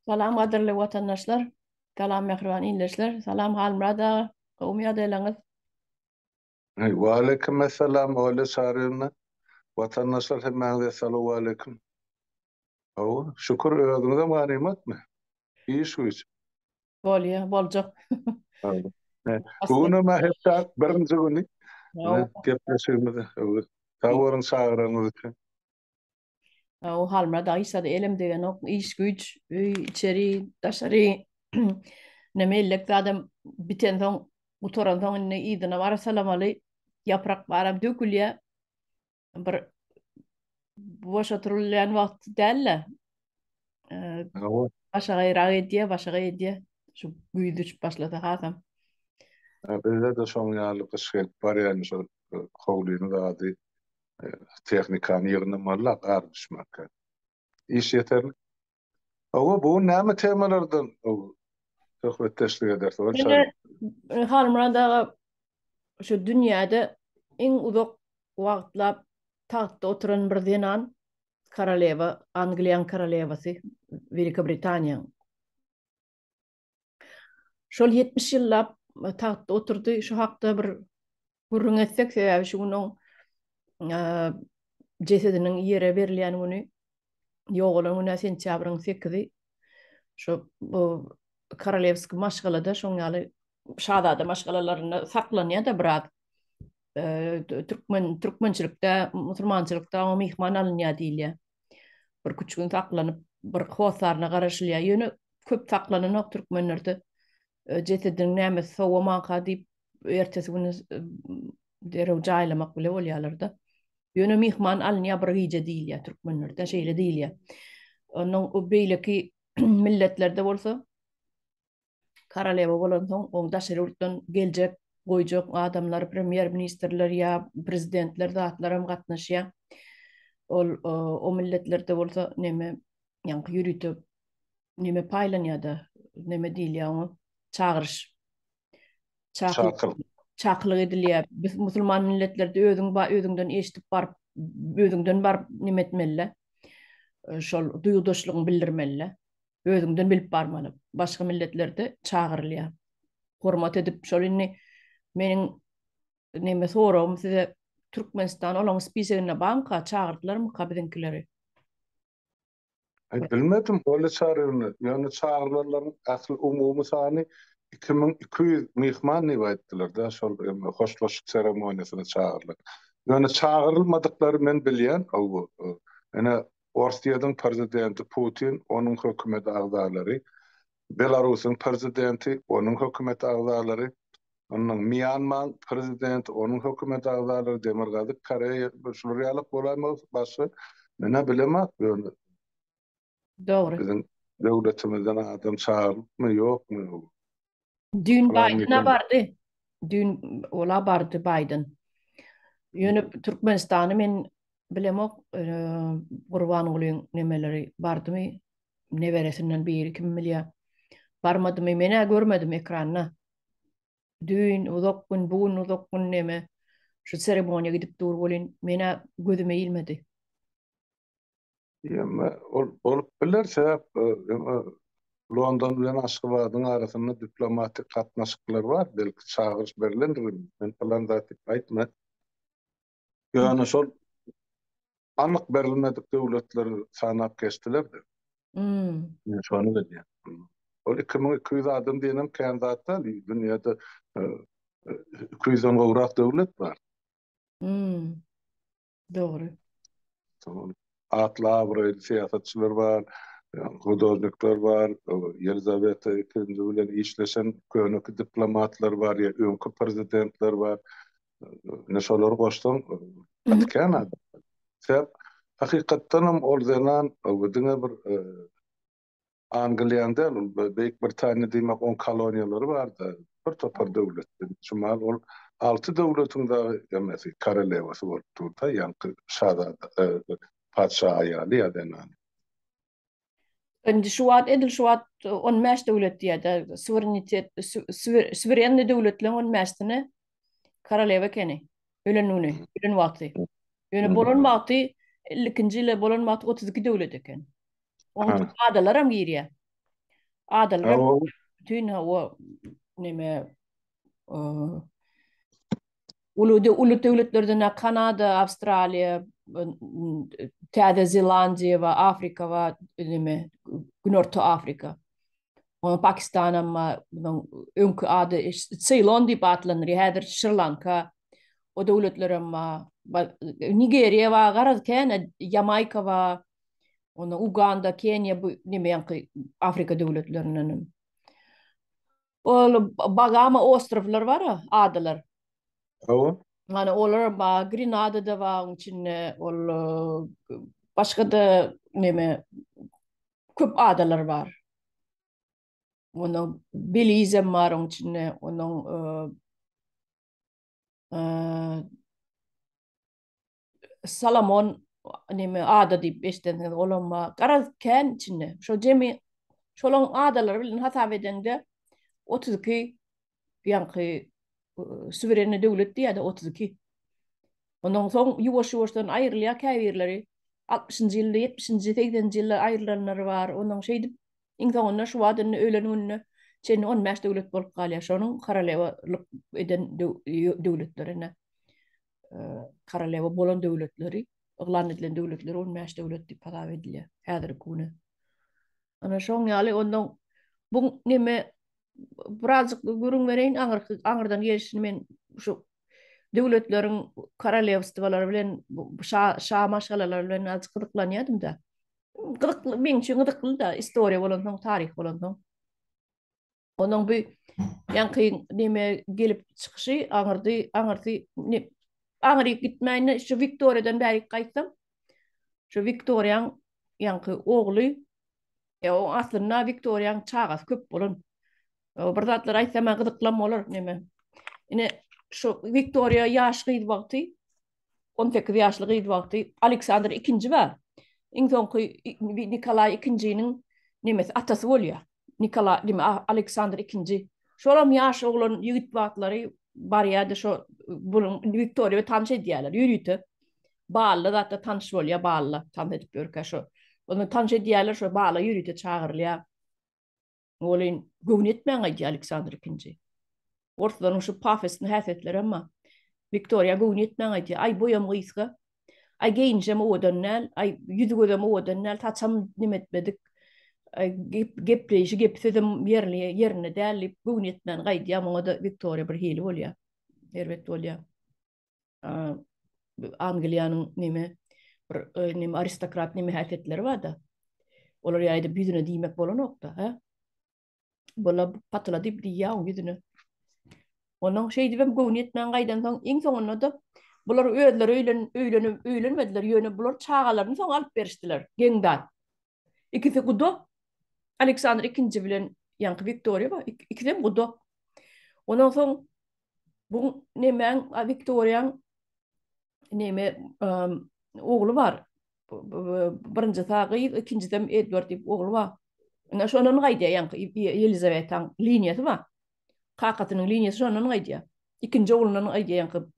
Salam kadirli vatandaşlar, salam mehriban ilişler, salam halmrada, kavmiya deylaniz. Ve aleyküm selam öyle çağırıyorlar. Vatandaşlar hemmenize selamu aleyküm. Şükür özünüze manimet mi? İyi şu iş. Bolya, bolcuk. Awa. Bugün Aslı. ama hep birinci günü. O, Gepleşimiz. Tavarın çağıranız için. o halmrada isa da elim degen ok, iş güç, içeri, taşarı, ne mellek adam biten son, utoran son ne idina var salamalı, yaprak baram dökülüyor, bir boşa turulayan vakti değil. Awa. Başa gayra ediyor, başa ediyor. Şu büyüdüç başladı hatam. Bizde de son yağlı kışkı var yani şu kovluyunu da adı teknikanı yerine mallak ağır düşmek. İş yeterli. Bu ne temalardan sohbet teşvik ederse var çağırın. Yani halmrada şu dünyada en uzak vaktla tahtta oturan bir dinan Karaleva, Angliyan Karalevası, Büyük Britanya. Şol 70 yıllap tahtta oturdu. Şu hakta bir gurrun etsek sebebi şu bunun cesedinin yere verilen bunu yoğulan bunu sentyabrın 8'i şu bu Karalevski maşgalada şoňaly şahzada maşgalalarında saklanýar da birat Türkmençilikde, Musulmançylikda o mihman alınýar diýilýär. Bir küçük saklanyp bir howsarna garaşylýar. Ýöne köp saklananok türkmenlerde jesedin näme sowamaňka diýip ertesi güni derew jaýlamak bile bolýarlar da. Ýöne mihman alınýar bir gije diýilýär türkmenlerde, şeýle diýilýär. Onuň o beýleki milletlerde bolsa Karaleva bolan soň oň daşary urtdan geljek goýjak adamlar, premier ministrler ýa prezidentler zatlar hem gatnaşýar. O milletlerde bolsa neme ýanky ýürütip neme paýlanýarda, neme diýilýär oňa çagyryş. Çaklyk Çakıl. çaklyk edilýär. Biz musulman milletlerde özüňden eşitip barıp özüňden barıp neme etmeli. Şol duýgudaşlygyny bildirmeli. Özüňden bilip barmaly. Başga milletlerde çagyrylýar. Hormat edip şol inni meniň neme soram size Türkmenistan olan spisegine banka çağırdılar mı kabinkileri? Bilmedim öyle çağırıyorlar. Yani çağrılarların asıl umumu sani 2200 mihman ne ettiler da şol hoşlaşık seremoniyasına çağırdılar. Yani çağırılmadıkları men bilýän o yani Russiýanyň prezidenti Putin, onun hökümet agzalary, Belarusyň prezidenti, onun hökümet agzalary, onun Myanmar prezidenti, onun hökümet agzalary, Demirgazy Koreýa şol ýalyk bolanma başy mene bilemok. Doğru. Bizim devletimizden adam çağırıp mı yok mu? Dün Falan Biden'a mıydı? bardı. Dün ola bardı Biden. Yönü Türkmenistan'ı men bilemok Gurban Gulüň nemeleri bardı mı? Ne veresinden bir kim bilýär. Barmadı mı? Mene görmedim ekranna. Dün uzak gün, bugün uzak gün neme. Şu seremoniya gidip dur bolin. Mene gözüme ilmedi. Ama olup bilerse London bilen Aşgabatyň arasynda diplomatik gatnaşyklar var. Belki çağırış berilendir. Men falan da aýtma. Yani şol anyk berilmedik döwletleri sanap geçtiler de. Hmm. Men şonu bilýän. Ol 2200 adam diýenem kandidatlar dünýäde 200 gowrak döwlet var. Hmm. Doğru. Atlı abraylı siyasetçiler var, hudojnikler var, Yelizaveta II bilen işleşen könüki diplomatlar var, ya öňkü prezidentler var. Ne şolar goşdan gatken adam. Sebäp hakykatdan hem ol zaman öwdüňe bir Angliýanda Beýik Britaniýa diýmek on koloniýalary bardy. Bir topar döwlet. Şumal ol 6 döwletiň da emesi Karalewasy bolup durdy. Ýanky şahzada padşah aýaly ýa-da Şimdi şu an edil şu an on meş devlet diye de suverenitet süverenli devletlerin on meştine Karaleva kene. Ölen nune, ölen vakti. Yani bolon vakti 50-nji ýyla bolon vakti 32 devlet eken. Onun Ha, adalar hem giriye. Adalar O bütün o neme ulu devletlerden Kanada, Avustralya, Täze Zelandiya ve Afrika ve neme Günörtü Afrika. Ona Pakistan ama önkü adı Ceylon diye atlanır. Hadır Sri Lanka o devletler ama Nigeria ve Garazken Jamaika ve ona Uganda, Kenya bu neme yankı Afrika devletlerinin. O bagama ostrovlar var ya adalar. o Yani olur Grenada'da var onun için başka da neme köp adalar var. Onun Belize var onun için onun Salomon neme ada deyip beşten olama karaz ken içinde. Şu cemi şolong adalar bilin hata edende 32 yankı süvereni devlet diye de 32. Ondan sonra yuvaş yuvaştan ayrılıyor kayırları. 60. yılda 70. 80. yılda ayrılanları var. Ondan şeydi. İnsanlar şu adın öğlenini çeni on meş devlet bolup kalıyor. Şonun karalevalık eden devletlerine karaleva bolan devletleri ıglan edilen devletleri on meş devlet diye para ediliyor. Hadır kunu. Ana şon yali ondan bu neme birazcık görün vereyim ağırdan gelişini men şu devletlerin karalevstvaları bilen şa maşgalalar bilen az gıdıklanıyordum da. Gıdık, benim için gıdıklı da istoriya bolan tarih bolan. Onun bir yankı neme gelip çıkışı ağırdı ne ağırı gitmeyene şu Victoria'dan beri kayıttım. Şu Victoria'nın yankı oğlu o aslında Victoria'nın çağız köp bolun. O bir zatlar aytsam gıdıklam olur neme. Yine şu Victoria yaşlıydı vakti 18 yaşlıydı vakti Alexander II var. İn sonki Nikolay II'nin nimesi atası oluyor. Nikolay nime Alexander II. Şolam yaş olan yiğit vatları var ya da şu bunun Victoria ve tanış ediyorlar. Yürütü. Bağlı da tanış oluyor bağlı. Tanış edip görüyor şu. Onu tanış ediyorlar şu bağlı yürütü çağırılıyor. Olin gövün etmeyen Alexander II. Ortadan şu pafesini hafetler ama Victoria gövün etmeyen ay boyam gıyska. Ay geyince mi odanlar, ay yüzüge mi odanlar, taçam nimetmedik. Ay gepleyişi gepsedim yerine derlip gövün etmeyen gaydi ya ona da Victoria bir hili ol ya. Elbette ol ya. Anglia'nın nime aristokrat nime hafetleri var da. Olar yayda yüzüne diymek bola nokta. Ha? Bola patla dip diya o yüzüne. Onun şey dibem gövün etmeyen gaydan son en sonunda da bular öğüdler öğlenmediler yönü bular çağalarını son alıp veriştiler. Gengdan. İkisi kudu. Alexander II bilen yankı Victoria var. İkisi de kudu. Ondan sonra bu nemen Victoria'nın neme oğlu var. Birinci tağı, ikinci de Edward deyip oğlu var. Ona şonun gaydiya yankı Elizabeth'in linyası var. Kakatının linyası şonun gaydiya. İkinci oğlunun gaydiya yankı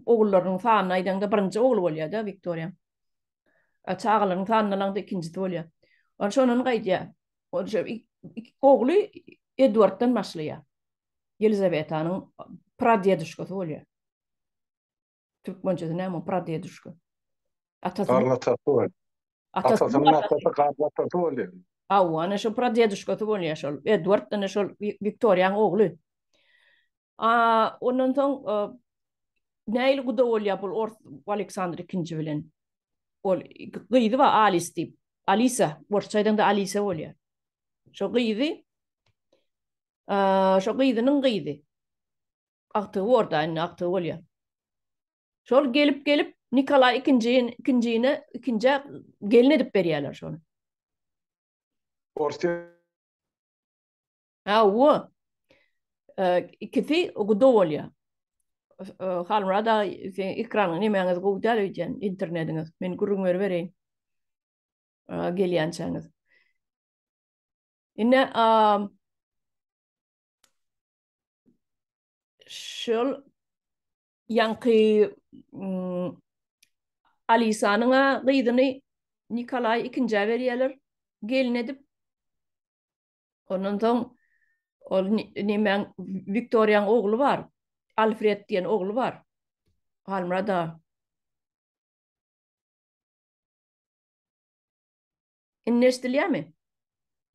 oğullarının sağına aydığında birinci oğlu oluyor da Victoria. Çağaların sağına da ikincisi oluyor. Ona şonun gaydiya. Oğlu Edward'dan başlıyor. Elizabeth'in pradeduşkası oluyor. Türkmençesi ne ama pradeduşka. Atasının karlatası var. atasının Atasının atası. atası karlatası oluyor. Au, ana şu pradeduşkası oluyor şol. Edward ana şol Victoria'nın oğlu. Ondan sonra neyle guda oluyor bu Alexander II bilen. Ol gıydı va Alice deyip. Alisa, borçaydan da Alisa oluyor. Şu gıydı, şu gıydının gıydı. Aktığı orada, anne aktığı oluyor. Şol gelip Nikolay ikinciğine ikinci gelin edip veriyorlar şunu. Ortaya O ikisi guda oluyor. Halmada ekranı ne meğiniz guda oluyor internetiniz. Men kurun vereyim. Geliyançanız. Yine şol yankı Alisa'nın gıydını Nikolay ikinci veriyorlar. Gelin edip Ondan soň ol nimen Victoria'nın oglu bar. Alfred diýen oglu bar. Halmrada. Innestilýärmi?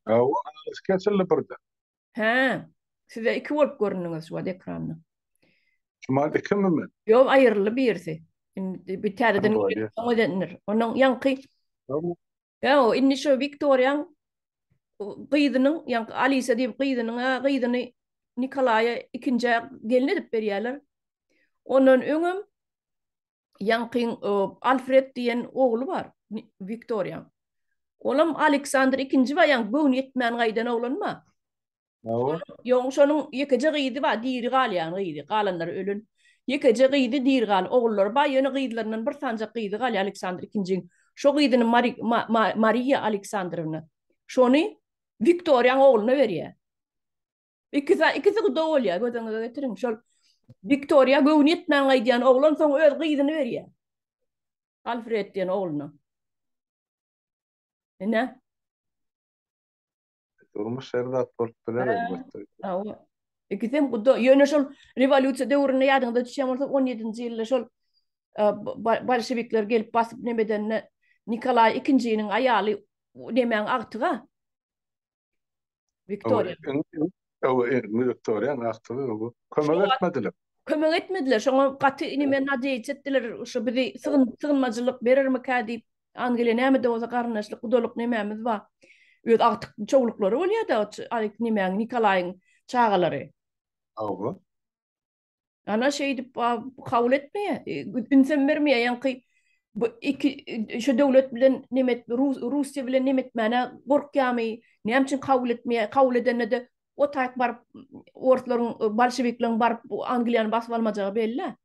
O kesildi birde. He. Size iki bolup görünüňiz şu ekranda. Şumal ikimi mi? Yok ayrılı birisi. Bir tereden O diye. o denir. Onun yankı Tamam. ya o inni şu Victoria'nın kıydıının yankı Alisa diye kıydıının kıydıını Nikolaya ikinci gelin edip berýärler. Onun öňüm yankın Alfred diyen oğlu var. Victoria. Olam Alexander ikinci var yank bu yetmän gaýdan oglanma. O. Yoň şonuň ýekece gyýdy bar, diýri galýan gyýdy. Galanlar ölün. Ýekece gyýdy diýri gal. Oglary bar, ýöne gyýdylaryndan bir sanjak gyýdy gal Alexander ikinci. Şo gyýdyny Maria Alexandrovna. Şonu Victoria'nın oğluna berýär. İkisi guda bolýar, gödüňize getirin. Şol Victoria göwün yetmän gaýdan oglan soň öz gyýdyny berýär. Alfred diýen oğluna. Ne? Durmuş şerdat bolup biler elbetde. İkisem guda ýöne şol revolýusiýa döwrüne ýadyňda düşýän bolsa 17-nji ýylda şol bolşewikler gelip basyp nemeden Nikolay ikinciýiniň aýaly nemäň agtyga Victoria. O Victoria'nın aktığı o. Kömek etmediler. Kömek etmediler. Şoňa gaty nemen nadejat etdiler. Şu bizi sığınmacılık berermi diýip Angela näme de bolsa garnaşlyk gudalyk nemämiz bar. Öz agtyk çoğulukları bolýar da nemäň Nikolaýyň çağalary. O. Ana şey dip kabul etmeýär. Ünsem bermeýär. Ýanky bu iki şu döwlet bilen nemet Russiýa bilen nemetmäne gorkýamy, näme üçin kabul etmeýär? Kabul edende de o taýk bar ortlaryň bolşewikleriň bar Angliýany basyp almajagy belli.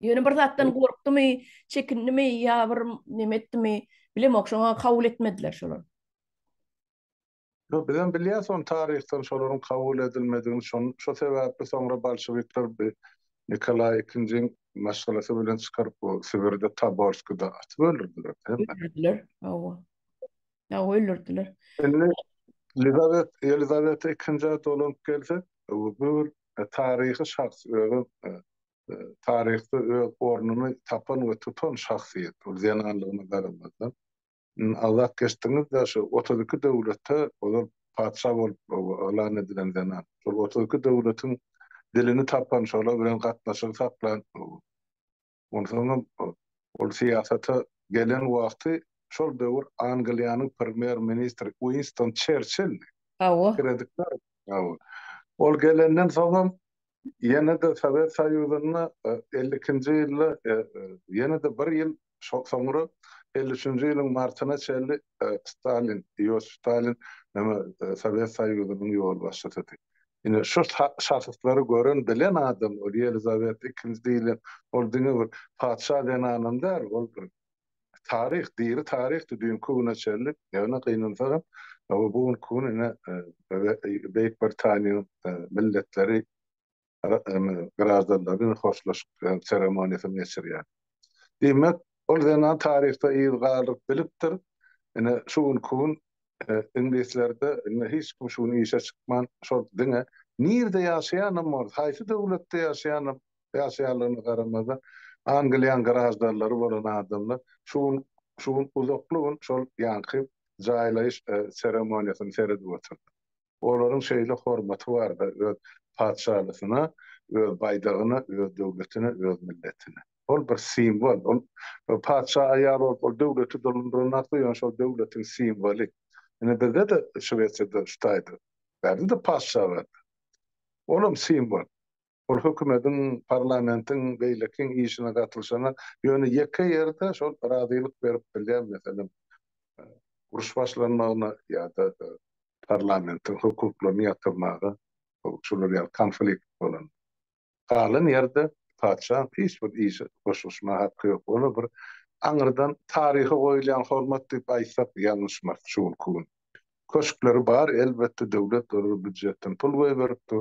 Ýöne bir zatdan gorkdymy, çekindimi ýa bir neme etdimi bilemok, şoňa kabul etmediler şolar. Yo, bilen bilýärsin taryhdan şolaryň kabul edilmediğini, şo sebäpli soňra bolşewikler Nikolay II maşgalası bilen çykaryp o Sibirde Taborskda atyp öldürdiler. Öldürdiler. Ya öldürdiler. Elizabeth II dolup gelse, bu tarihi şahs, tarihte ornuny tapan we tutan şahsiýet, o zenanlygyna garamazdan. Allah geçtiňiz de şu 32 döwlette olar padşah bolup elan edilen zenan. Şol 32 döwletiň dilini tapan şolar bilen gatnaşyp saklan. Ondan ol siýasata gelen wagty şol döwür Angliýanyň premier ministri Winston Churchill kreditler. Ol gelenden soň ýene de Sovet Soýuzyna 52-nji ýylda ýene de bir ýyl soňra 53-nji ýylyň martyna çeldi Stalin Sovet Soýuzynyň ýol başlaty. Ine şu şahsyslary gören bilen adam o Elizabeth II diýilen ol diňe bir padşah denanynda ol tarih diýri tarih düýünki güne çeldi. Ýöne gynansa bu güne Beýik Britaniýa milletleri grazdanlaryň hoşlaşyp seremoniýasyny geçirýär. Demek ol denan tarihte ýylgalyk bilipdir. Ine şu gün İngilislerde hiç kim şunu işe çıkman şol diňe nirde ýaşaýanam bar, haýsy döwletde ýaşaýanlygyna garamazdan Angliýan grazdanlary bolan adamlar şu uzaklygyny şol ýanky jaýlaýyş seremoniýasyny seredip oturdy. Olaryň şeýle hormaty bardy öz padşahlygyna, öz baýdagyna, öz döwletine, öz milletine. Ol bir simbol. Ol padşah aýar ol döwleti dolundurmakda şol döwletiň simbolik. Ine bizde de Şweýçarda şutaýdy. Bärde de padşah bardy. Olam simbol. Ol hökümetiň, parlamentiň, beýlekiň işine gatylşana ýöne ýeke ýerde şol razylyk berip bilýär, meselem uruş başlanmagyna ýa-da parlamentiň hukuklaryny ýatyrmagy, şolar ýa konflikt bolan. Galan ýerde padşah hiç bir işe goşuşma hakkı ýok. Onu bir aňyrdan taryhy goýulan hormat diýip aýsap ýalňyşmaz şu gün. Köşkleri bar, elbette döwlet olur büdjetden pul beripdi.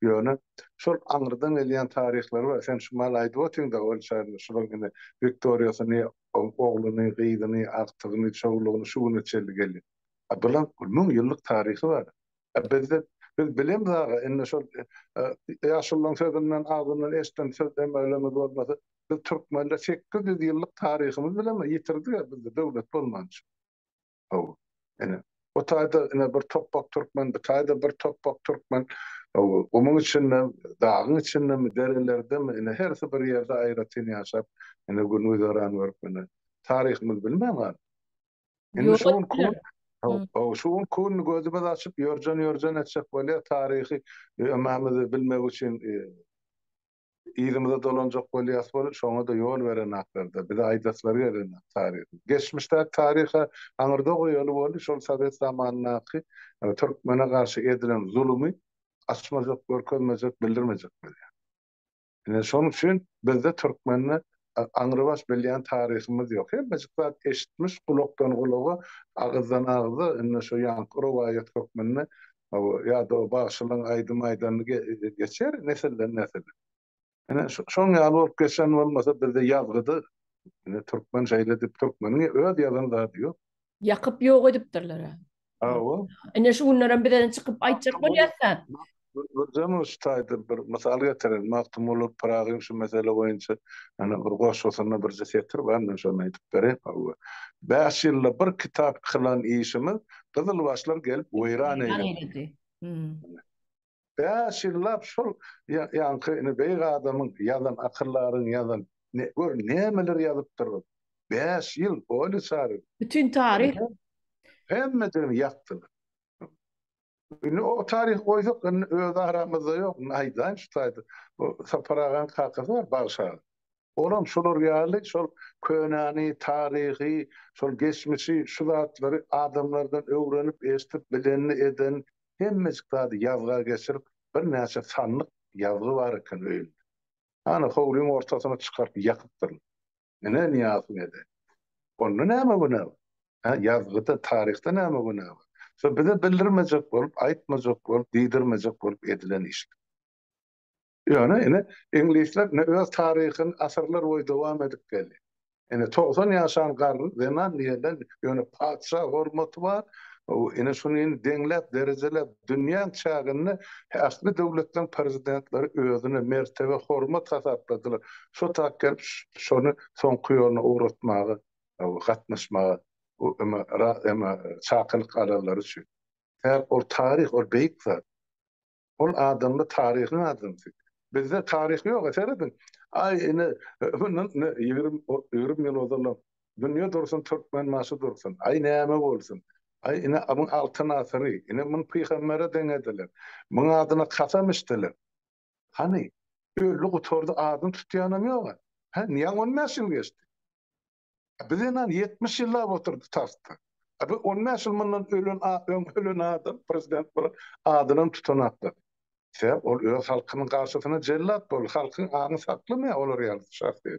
Ýöne şol aňyrdan gelýän taryhler bar. Sen şu mal aýdyp otyň da ol şäherinde şol gene Victoria'syny, ogluny, gyýdyny, agtygyny, çoğulugyny şuny çeldi geldi. Bulan 1000 ýyllyk taryhy bar. Biz bilemiz aga enne şol ýaşullaryň sözünden ağzından eşden söz demelerimiz bolmasa biz türkmenler 800 ýyllyk taryhymyz bilen ýitirdik ya bizde döwlet bolmançy. O. Ene o taýda ene bir toprak türkmen, bir taýda bir toprak türkmen. Onun için dağın içinde derelerde mi ene hersi bir ýerde aýratyn ýaşap ene gün öýdören görüp taryhymyz bilmem ha. Enne Yok. şoň şoň kun gözüme açıp yorjan etjek bolýar taryhy ömärmizi bilmek üçin ýerimize dolanjak bolýar, şoňa da ýol beren haklarda, bir de aýdaşlary beren taryhy. Geçmişde taryha aňyrda goýuly boldy, şol Sovet zamanynaky türkmene garşy edilen zulümi açmajak, görkezmejek, bildirmejek bolýar. Ene şoň üçin bizde türkmenler aňrybaş bilýän taryhymyz ýok. Hemmesi zat eşitmiş, kulakdan kulağa, ağızdan ağıza, enne şu ýankyr rowayat hökmünde ýa-da başylaryň aýdym aýdanyny geçer, nesilden nesile. Ene şoň ýaly bolup geçen bolmasa bizde ýazgydy, ene türkmen şeýle dip türkmeniň öz ýazany da ýok. Yakıp yok edipdirler. Awa. Ene şu günlerden birden çıkıp aytjak bolýarsan. Burjany ustaydy bir mysal getiren, maktum bolup Pragyň şu mesele boýunça ana bir goşgosyna bir jesetir barmy şonu aýdyp beren. 5 ýylda bir kitap kılan işimiz gyzyl başlar gelip weýran eýledi. 5 ýyllap şol ýanky beýik adamyň ýazan akyllaryň ýazan nemeler ýazypdyr. 5 ýyl boly sary. Bütün tarih Hemmedim ýakdylar. O tarih koyduk, öz aramızda yok. Aydan şutaydı. O saparagan kakası var, bağışağı. Olam şolor ýaly, şol könani, tarihi, şol geçmişi, şu zatları adamlardan öwrenip, eşitip, bilenini eden, hemmezikdady ýazga geçirip, bir näçe sanlyk ýazgy bar eken öýünde. Ana howlyň ortasyna çykaryp ýakypdyr. Nene niýaty ede? Onu näme günä? Ýazgyda, tarihde näme günä? So bize bildirmejek bolup, aýtmajak bolup, diýdirmejek bolup edilen iş. Ýöne ene inglizler öz taryhyny asyrlar boýy dowam edip geldi. Ene 90 ýaşan garry zaman diýenden ýöne padşah hormaty bar. O ene şuny deňlep, derejelep dünýä çagyny häsli döwletden prezidentleri özüne mertebe hormat hasapladylar. Şo taýda şonu soňky ýoluna uğratmagy, gatnaşmagy ama çakılık araları şu. O tarih, o beyik var. O adamda tarihin adamı. Bizde tarih yok. Eseredin. Ay, 20 yıl odalam. Dünya dursun, Türkmen maşı dursun. Ay, näme bolsun. Ay, amın altın asırı. Mun peygambere denediler. Mun adına kasam içtiler. Hani, öyle oturdu adını tutyanam yok. Niye 15 yıl geçti? Bizden 70 ýyllap oturdy taxtda. 15 ýyl mundan ölen adam prezident bolan adyny tutanakdy. Sebäp ol öz halkynyň garşysyna jellat bol, halkyň agyny saklamaýar olar ýaly şahsy.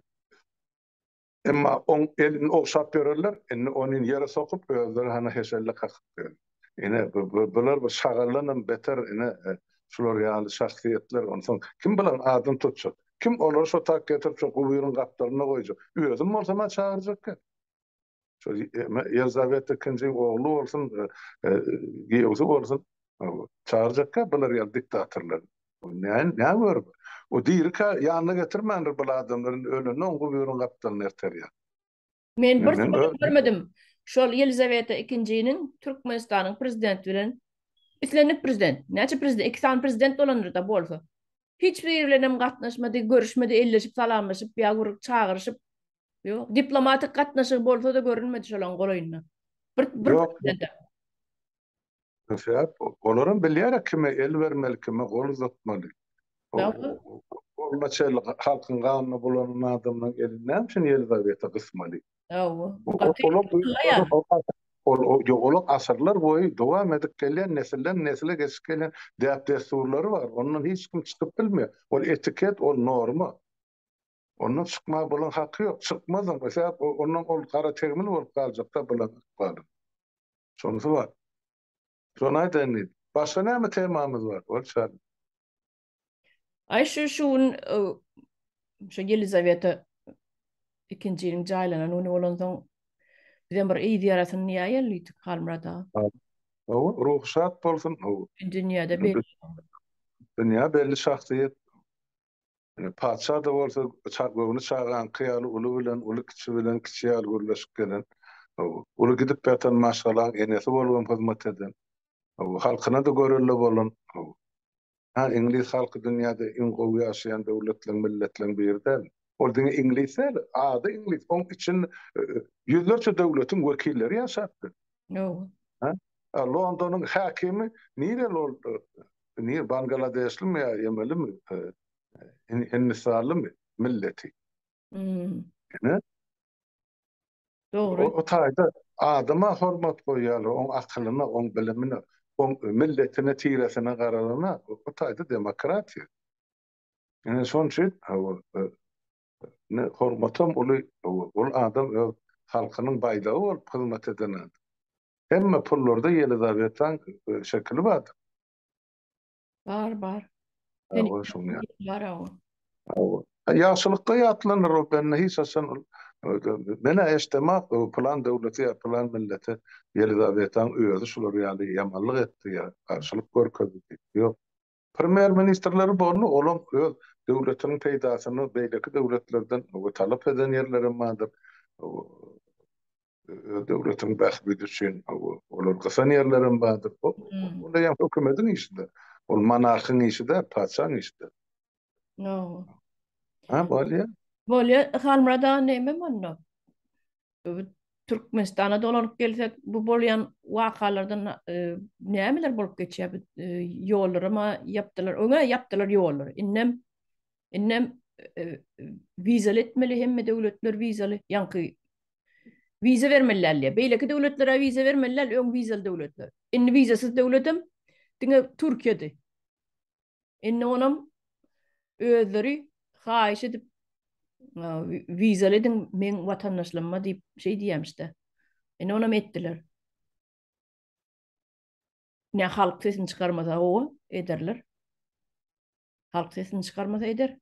Emma on elini oşap bererler, onuň ýere sokup özleri hana heşelle kakyp berýär. Ene bular bir şagarlanan beter şular ýaly şahsiýetler onsoň kim bilen adyny tutjak? Kim olar şo tak getirip şo gubyryň gapdaryna goýjak? Özüm bolsam çağırjak. Şo Elizabeth ikinci oğlu bolsun, giýewsi bolsun, çağırjak bular ýa diktatorlar. Näme bar? O diýirka ýanyna getirmändir bu adamlaryň ölünden gubyryň gapdaryna erterýär. Men bir görmedim. Şol Elizabeth ikincinin Türkmenistanyň prezidenti bilen islenip prezident. Näçe prezident? 2 tane prezident dolanır da bolsa. Hiç birbirlerine gatnaşmady, görüşmedi, elleşip, salamlaşıp, ýa çağırışıp, ýok, diplomatik gatnaşyk bolsa da görünmedi şolaň golaýynda. Bir prezident. Sebäp olaryň bilýär kime el bermeli, kime gol uzatmaly. Olmaçyl halkyň ganyny bulan adamlaryň elinden şunu Elizabet'e gysmaly. Olar asırlar boyu dowam edip gelen nesilden nesile geçip gelen desturları var. Ondan hiç kim çıkıp bilmiyor. O etiket, o norma. Ondan çıkma bulan hakkı yok. Çıkmazdan mesela ondan ol kara termin olup kalacak da bulan var. Sonusu var. Sonra denildi. Başka ne mi temamız var? Ay şun Elizabeth ikincinin jaylanan onu olandan birden bir iyi diyarasını niye yerliydik halmrada. ruhsat bolsun. Dünyada belli. Dünya belli şahsiyet. Paça da bolsa çarpyny çağıran kıyaly uly bilen uly kiçi bilen kiçi ýaly gürleşip gelen. Uly gidip ýatan maşgalan enesi bolgan hyzmat eden. Halkyna da görelli bolan. Ha, İngiliz halky dünýäde iň gowy ýaşaýan döwletleň milletleň birden. Ol diňe İngiliz el, ady İngiliz. Oň için ýüzlerçe döwletiň wekilleri ýaşapdy. No. Ha? Londonyň häkimi nire oldu? Niye Bangladeşli mi yemeli mi? Hindistanlı mı? Milleti. Ne? Doğru. O taýda adama hormat goýýarlar, oň akylyna, oň bilimine, oň milletine, tiresine garanyna, o taýda demokratiýa. Yani şoň üçin ne hormatam uly, ol adam öz halkynyň baýdagy bolup hyzmat eden adam. Hemme pullarda Ýelizawetaň şekli bar. Bar. O şoň ýa. Var o. Ýaşylykda ýatlanır o benne hiç asan mene eştemak plan döwleti plan milleti Ýelizawetaň özü şular ýaly ýamanlyk etdi ýa garşylyk görkezdi. Ýok. Premier ministrleri bolny olam öz döwletiniň peýdasyny beýleki döwletlerden talap eden ýerleri bardyr. Döwletiň bähbidi üçin olar gysan ýerlerim bardyr. Onda ýa hökümetiň işinde. Ol monarhyň işinde, paçaň işinde. No. Ha, bolýar. Bolýar, halmrada näme manno? Türkmenistana dolanyp gelsek, bu bolýan wakalardan nämeler bolup geçýär? Ýollarymı ýapdylar, öňe ýapdylar ýollar. Innem vizaly etmeli hemme döwletler vizaly. Ýanky viza vermeliler. Beýleki döwletlere viza vermeliler, öň vizaly döwletler. Inni vizasyz döwletim diňe Türkiýede. Inni onam özleri haýyş edip vizaly ediň men watandaşlygyma diýip şey diýemişde. Inni onam etdiler. Ne halk sesini çıkarmasa o ederler. Halk sesini çıkarmasa eder.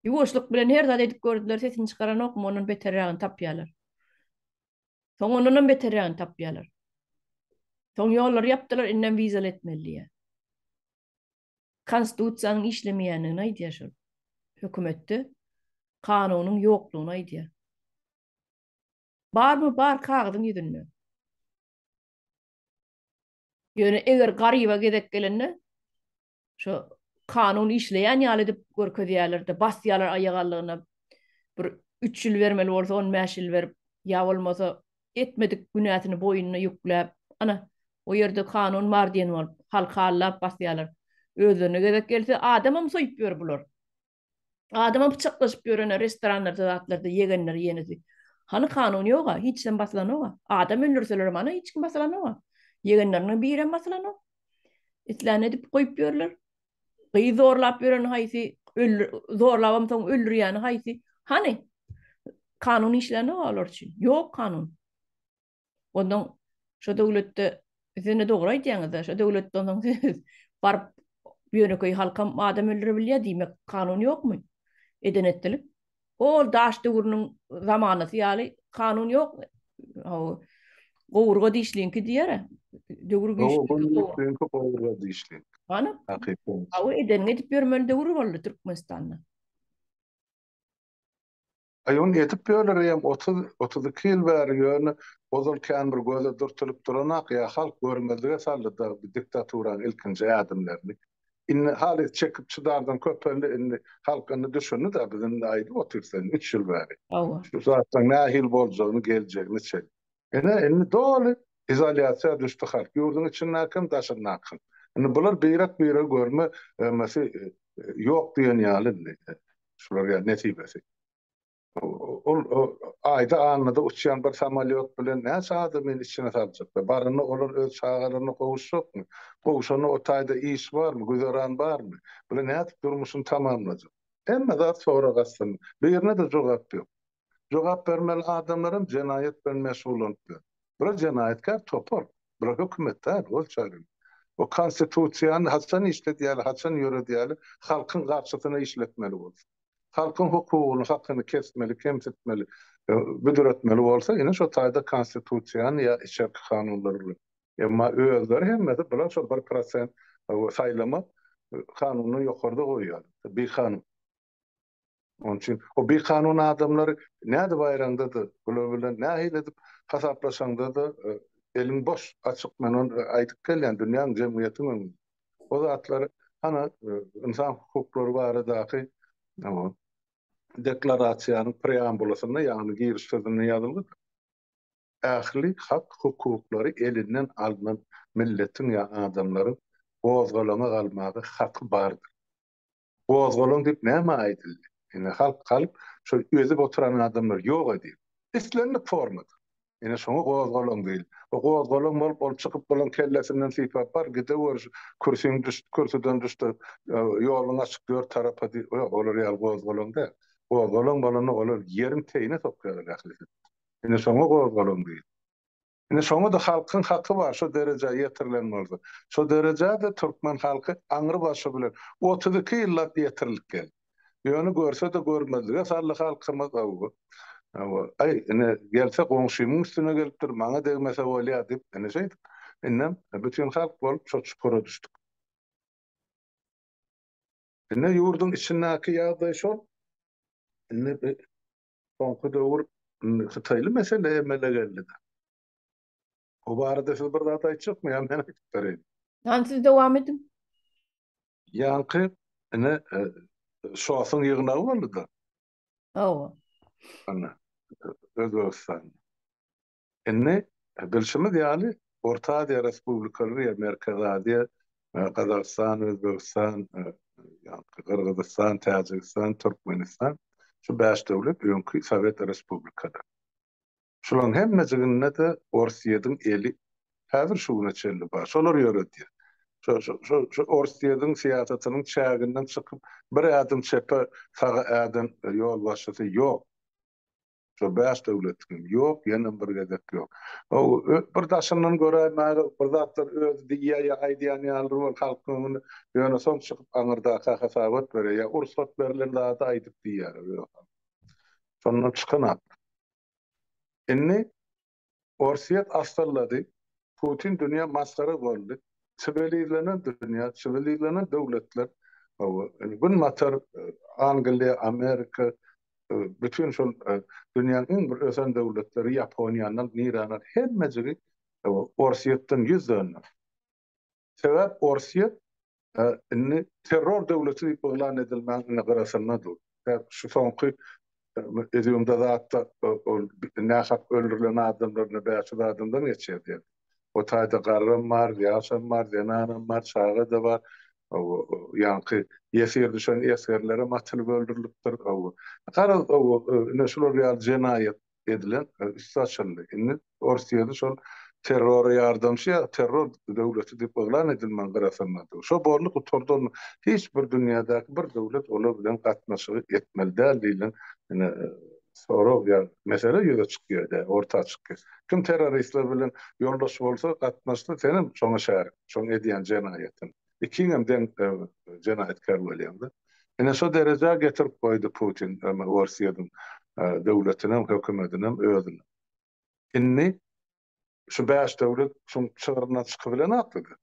Ýuwaşlyk bilen her zat edip gördüler, sesini çıkaran okma onun beterýägini tapýarlar. Soň onundan beterýägini tapýarlar. Soň ýollar ýapdylar, inden vizaly etmeliýär. Konstitusiýanyň işlemeýänini aýdýar şol. Hökümetde kanunyň ýoklugyny aýdýar. Barmy? Bar kagyzyň ýüzünde. Ýöne eger garyba gedek gelende şo kanun işleýän ýaly edip görkezýärler-de basýarlar aýagallygyna bir 3 ýyl vermeli bolsa 15 ýyl berip ýa bolmasa etmedik günäsini boýunna ýükläp ana o ýerde kanun bar diýen bolup halka allap basýarlar. Özlerine gedek gelse adamam soýup ber bular. Adama bıçaklaşıp görene restoranlarda zatlarda yegenler yenisi. Hani kanun ýok, hiçden basylan ýok. Adam öldürseler mana hiç kim basylan ýok. Yegenlerine biren basylan ýok. İtläne edip goýup berler. Gyý zorlap beren haýsy zorlabam soň öldürýän haýsy. Hani kanun işlerini olar üçin. Ýok kanun. Ondan şu döwletde seni dogry aýdýaňyz, şu döwletden soň barıp ýöneköý halkam adam öldürebilýär diýmek kanun ýokmy? Eden etdilik. Ol daş döwrüniň zamanysy ýaly kanun ýok. Gowurga diýişliňki diýär. Döwür gowurga diýişlik. Ana? Hakykatyn. O eden edip bermeli döwür boldy Türkmenistanda. Aýon etip berler 32 ýyl bäri ýöne bozulkan bir göze durtulyp duranak ýa halk görmezlige saldy da diktaturaň ilkinji adımlaryny. Inni haly çekip çıdardan köpelli inni halkyny düşündi da biziň aýdy otursan 3 ýyl bäri. Şu zatdan nähil boljagyny geljegini çek. Inni doly izolýasiýa düşdi halk. Ýurdun içinde näkim daşyr näkim. Inni bular beýrak görme ýok diýen ýaly. Şular ýa netibesi. Ayda anında uçyan bir samolyot bilen näçe adamyň içine saljak. Baryny olar öz çağaryny gowuşakmy? Gowuşany o taýda iş barmy, güzeran barmy? Bilen näçe durmuşyny tamamlajak. Emme zat sonra gassyn. Birine de jogap ýok. Jogap bermeli adamlaryň jenaýet bilen meşgul bolupdy. Bir jenaýetkar topar. Bir hökümetler ol çağıryn. O konstitusiýany haçan işledýär, haçan ýöredýär, halkyň garşysyna işletmeli bolsa. Halkyň hukugyny, hakyny kesmeli, kemsetmeli, büdüretmeli bolsa, ýene şo taýda konstitusiýany ýa içerki kanunlary Emma özleri hemmeti bular şol 1% saýlama kanuny ýokarda goýýar. Bir kanun. Onun için o bir kanun adamları näde bayrağındadır, bular bilen nähil edip hasaplaşanda da elin boş, açık menon aýdyp gelýän dünýäň jemgyýetiniň o zatları hana insan hukukları baradaky deklarasiýanyň preambulasyna ýagny giriş sözüne ýazyldy. Ähli hak hukukları elinden alınan milletin ya adamların gozgolana galmagy hakkı bardır. Gozgolan dip näme aýdyldy? Ine halk kalıp şu özüp oturan adamlar ýok edi. İslenlik formada. Ine şoňa gozgolan diýil. O gozgolan bolup ol çykyp bolan kellesinden sypap bar, gide wer kursyň düşdi, kursdan düşdi. Ýoluň açyk dört tarapa olar ýal gozgolan da. Gozgolan bolany olar ýerim teýine topýarlar ähli. Ine şoňa gozgolan diýil. Ine şoňa da halkyň haky bar, şu derejäge ýetirilenmeli. Şu derejäde türkmen halky aňry başy bilen 32 ýyllar ýetirilip geldi. Ýöne görse de görmezlige sarly halkymyz awy. Ay, ine gelse goňşymyň üstüne gelipdir, maňa degmese bolýar dip, ine şeýdi. Innem bütün halk bolup çok çukura düşdük. Ine ýurdun içindäki ýagdaý şol. Ine soňky döwür Hytaýly mesele emele geldi. O barada siz bir zat aýtjakmy? Ýa men aýtyp bereyim. Yani siz devam edin. Ýanky ine şoasyň ýygnagy boldy da. Owa. Ana Özbegistan. Ine bilşimiz ýaly Orta Aziýa respublikalary ýa Merkez Aziýa, Kazakistan, Özbegistan, Kyrgyzstan, Täjikistan, Türkmenistan şu 5 döwlet öňkü Sowet Respublikada. Şolaryň hemmesine de Orsiýadyň eli häzir şuwna çeldi bar. Şolar ýöretýär. Şu Orsiýadyň siýasatynyň çäginden çykyp bir adym çepe saga adam ýol başlasy ýok. Şu 5 döwletiniň ýok, ýene bir gezek ýok. O bir daşyndan görä bir zatlar öz diýýär aýdýan ýaly halkyň ýöne soň çykyp aňyrda hasawat berýär, ursat berilen zat aýdyp diýýär. Şondan çykan inni Orsiýet astarlady. Putin dünýä maskara boldy. Çivilizlenen dünýä, çivilizlenen döwletler, gün matar Angliýa, Amerika, bütün şol dünýäniň bir ösen döwletleri, Ýaponiýanyň, Iranyň hemmesi Orsiýetden ýüzlenler. Sebäp Orsiýet inni terror döwleti diýip elan edilmäni garaşyndadyr. Şu soňky Ediumda zatta nähak öldürülen adamlarına bäşi adamdan geçýär. O taýda garrym bar, ýaşam bar, ýananam bar, çaga da bar. Ýanky ýesir düşen ýesirlere matylyp öldürilipdir. Gara näşular ýaly jenaýat edilen üstçyly. Indi Orsiýada şol terror ýardamçy, terror döwleti diýip elan edilmän garaşyndadyr. Şo borluk oturdan hiç bir dünýädäki bir döwlet olar bilen gatnaşyk etmeli diýilen soru ya mesele ýüze çykýar da, orta çykýar. Kim terroristler bilen ýoldaş bolsa gatnaşdy, senem şoňa şäher, şoň edýän jenaýatyň. İkiňem den jenaýatkar bolýandy. Ene şo derejä getirip goýdy Putin Orsiýadyň döwletiniň, hökümetiniň özüne. Inni şu 5 döwlet şoň çygyryna çykyp bilen atlydy.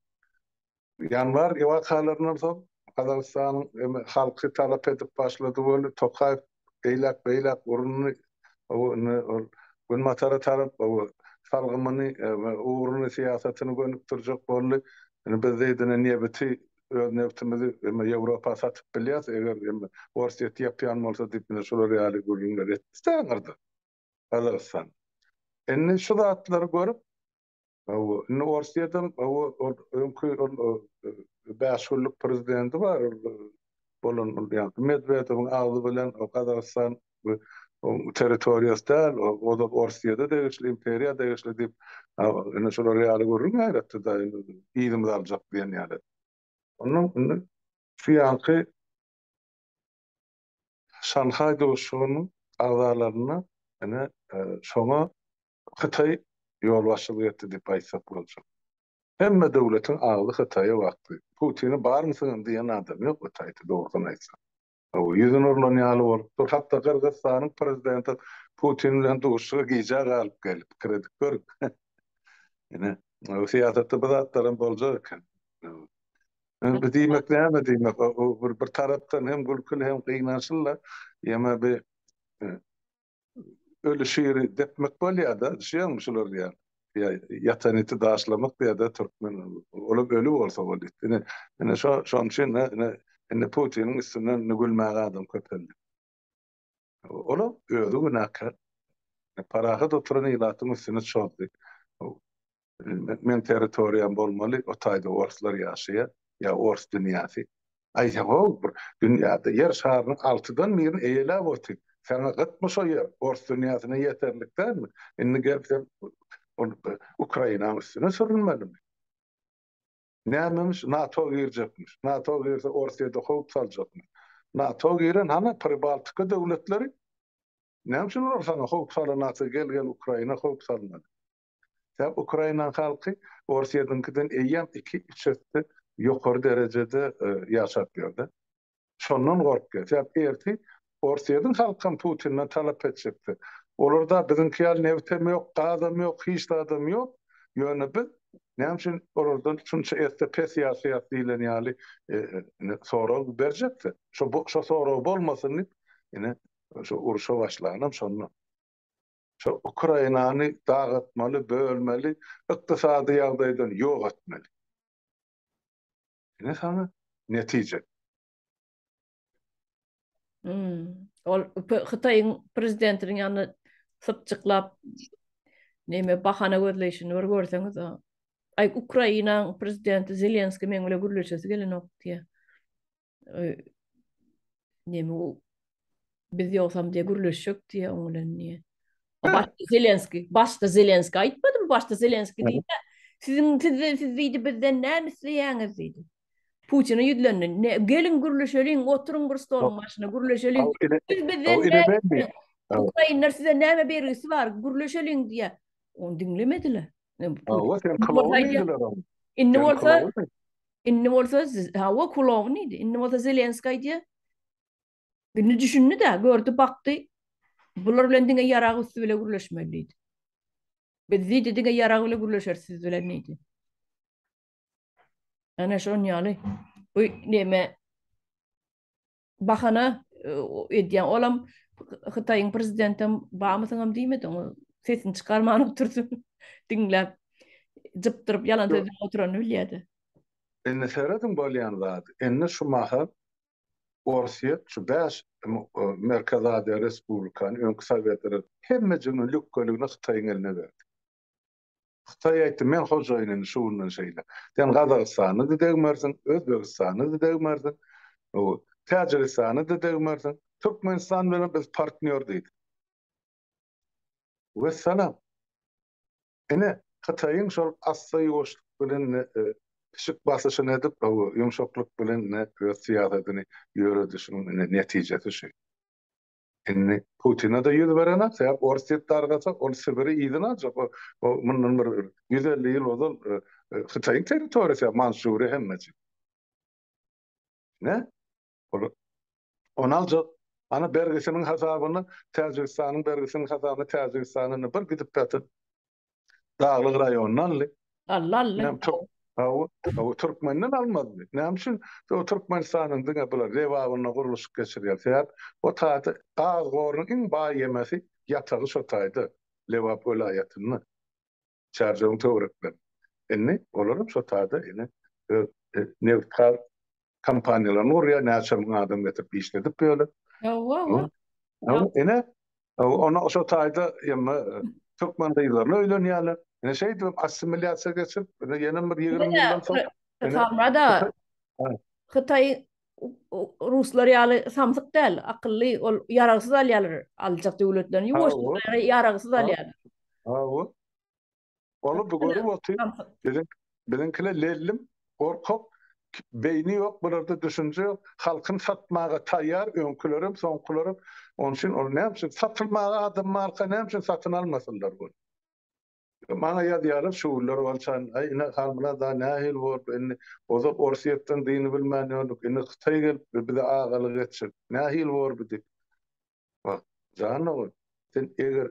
Ýanwar ýewakalarynyň soň Kazakistanyň halky talap edip başlady bolup Tokaýew beýlek uruny gün matara tarap salgymyny uruny siýasatyny gönüp durjak boldy. Biz diýdine niýeti newtimizi Ýewropa satyp bilýär, eger Orsiýet ýapýan bolsa diýip şolar ýaly gürlüňler etdi. Kazakistan. Enne şu zatlary görüp Orsiýetden öňkü 5 ýyllyk prezidenti bar. Bolan Medvedewiň agzy bilen Kazakistan territoriýasy o da Orsiýada degişli imperiýa degişli diýip ene şolar ýaly görüň gaýratdy da ýygymy aljak diýen ýaly. Onuň şu ýanky Şanhaý döwüşüniň agzalaryna ene şoňa Hytaý ýol başçylyk etdi diýip aýtsak bolar. Hemme döwletiň agly Hytaýa wagty. Putin'i barmysyň diýen adam ýok Hytaýda dogrudan aýtsa. O ýüzüne urlan ýaly bolupdyr. Hatda Kyrgyzstanyň prezidenti Putin bilen duşuga gija galyp gelip kiredik görüp. Ene O siyasette bidatların bolacak. Bu diýmek näme diýmek? Bir tarapdan hem gülkül hem gynançylar. Ýa-ma bir öyle şiiri depmek bolýar da, şeýlemiş şular ýa. Ýa ýatanyti daşlamak diýär türkmen. Ola öli bolsa boldy. Ine şoň üçin ne Putiniň üstünden ne gülmäge adam köpeldi. Ola öýüdi günäkär. Parahat oturan ýylatyň üstüne çökdi. Men territoriýam bolmaly, o taýda orslar ýaşaýar, ýa ors dünýäsi. Aýdýan dünýäde ýer şarynyň altydan birini eýelä boldy. Sana gitmiş o yer, ors dünýäsine ýeterlikdänmi? Indi gelip Ukraina üstüne sürülmeli. Nämemiş? NATO girjekmiş. NATO girse Orsiýada howp saljakmy. NATO giren hana Pribaltika döwletleri näme üçin olar sana howp salanat gel Ukraina howp salmaly. Täp Ukraina halky Orsiýadynkydan eýýäm 2-3 ötde ýokary derejede ýaşap ýördi. Şondan gorkdy. Täp erti Orsiýadyň halkyn Putinden talap etjekdi. Olarda biziňki ýaly nebitemi ýok, gadam ýok, hiç adam ýok. Ýöne biz näme üçin oradan şunça pes ýaşaýat diýilen ýaly sorag berjekdi. Şo sorag bolmasyn ine şo uruşa başlanam şondan. Şo Ukrainany dagatmaly, bölmeli, ykdysady ýagdaýdan ýok etmeli. Ne sana netije. Ol Hytaýyň prezidentiniň ýanyna sypçyklap näme bahana gözleýişini bir görseňiz, ay Ukraina prezidenti Zelenski meň bilen gürleşesi gelenok diýe. Näme biz ýoksam diýe gürleşjek diýe oň bilen niýe. Başta Zelenski aýtmady mı? Başta Zelenski diýdi. Siz diýdi bizden näme isleýäňiz diýdi. Putin'e yüzlenin. Gelin gürleşelim, oturun bir stolun başına gürleşelim. Biz bizden Ukraynalar size näme bergisi var, gürleşelim diye. Onu dinlemediler. İnne bolsa hava kulovniydi. İnne bolsa Zelenski diye. Günü düşündü de gördü baktı. Bular bilen diňe ýaragy üstü bile gürleşmeliydi. Biz diýdi diňe ýaragy bile gürleşersiz bilen neydi. Ana şoň ýaly. Bu näme bahana edýän olam Hytaýyň prezidentim bamysyňam diýmedi, sesini çykarman oturdy. Dinläp jypdyryp ýalan sözüne oturany bilýärdi. Enne seredin bolýan zat. Enne şu maha Orsiýa şu 5 Merkez Azia Respublikany öňkü sowetleri hemmejini lükkeligini Hytaýyň eline berdi. Hytaý aýtdy, men hojaýynyň şuundan şeýle. Sen Gazagystany da degmersiň, Özbegistany da degmersiň, Täjikistany da degmersiň. Türkmenistan bilen biz partner diýdik. Ve salam. Ene Hytaýyň şol assaý goşluk bilen pişik basyşyny edip, ýumşaklyk bilen öz siýasatyny ýöredişiniň netijesi şu. Enne Putin'a da yüz veren atsa, Orsiýet dargasa, ol Sibiri ýygyny ajak. Mundan bir 150 ýyl ozal Hytaýyň territoriýasy, Mansuriýa hemmesi. Ne? Onu aljak. Ana bergisiniň hasabyny, Täjikistanyň bergisiniň hasabyny, Täjikistanyny bir gidip gatyn. Daglyk raýondan Allah. Türkmenden almadı. Näme üçin? O Türkmenistanyň diňe bular rewabyna guruluş geçirýär. O taýda Gazgoryň iň baý ýemesi ýatagy şo taýda Lewap welaýatyny çarjyň töwerekler. Enne olaryp şo taýda newtkal kampaniýalaryny oraya näçe adam getirip işledip ýöler. Ene ona şo taýda ýa Türkmen diýlerini öýlenýärler. Ne diýip assimilyasiýa geçip, ýene bir 20 ýyldan soň Tamada Hytaý Ruslar ýaly samsyk däl, akylly, ol ýaragysyz alýarlar, aljak döwletlerini ýuwaşdyr, ýaragysyz alýarlar. Onu bu görüp otyp, biziňkiler lellim, gorkap, beyni ýok, bularda düşünje ýok, halkyn satmaga taýýar, öňkülerim, soňkulerim. Onun üçin ol näme üçin satylmaga adam marka näme üçin satyn almasynlar bu. Mana ýa-da şuurlar bolçan, ine halmana da nähil bolup, ozap Orsiýetden diňi bilmänýärlik, ine Hytaý gelip bize agalyk etjek. Nähil bolup dik. Bak, janyň, sen eger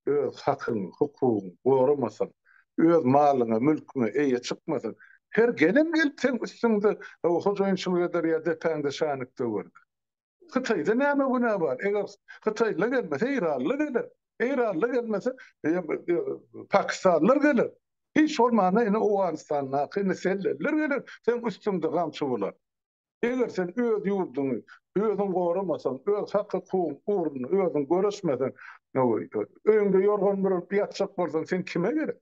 öz hakyň, hukugyň goramasan, öz malyna, mülküne eýe çykmasyn. Her gelen gelip sen üstünde hojaýynçylyk eder ýa depäňde şanykda gördi. Hytaýda näme günä bar? Eger Hytaýla gelmese İranlylar gelir. İranlylar gelmese Pakistanlylar gelir. Hiç bolmanda ene Awganistan'a, ene sellerler gelir. Sen üstünde gamçy bolar. Eger sen öz ýurduňy, özüň goramasan, öz hakyky uğruna özüň göresmeden, öňde ýorgan bir ýatjak bolsaň sen kime gerek?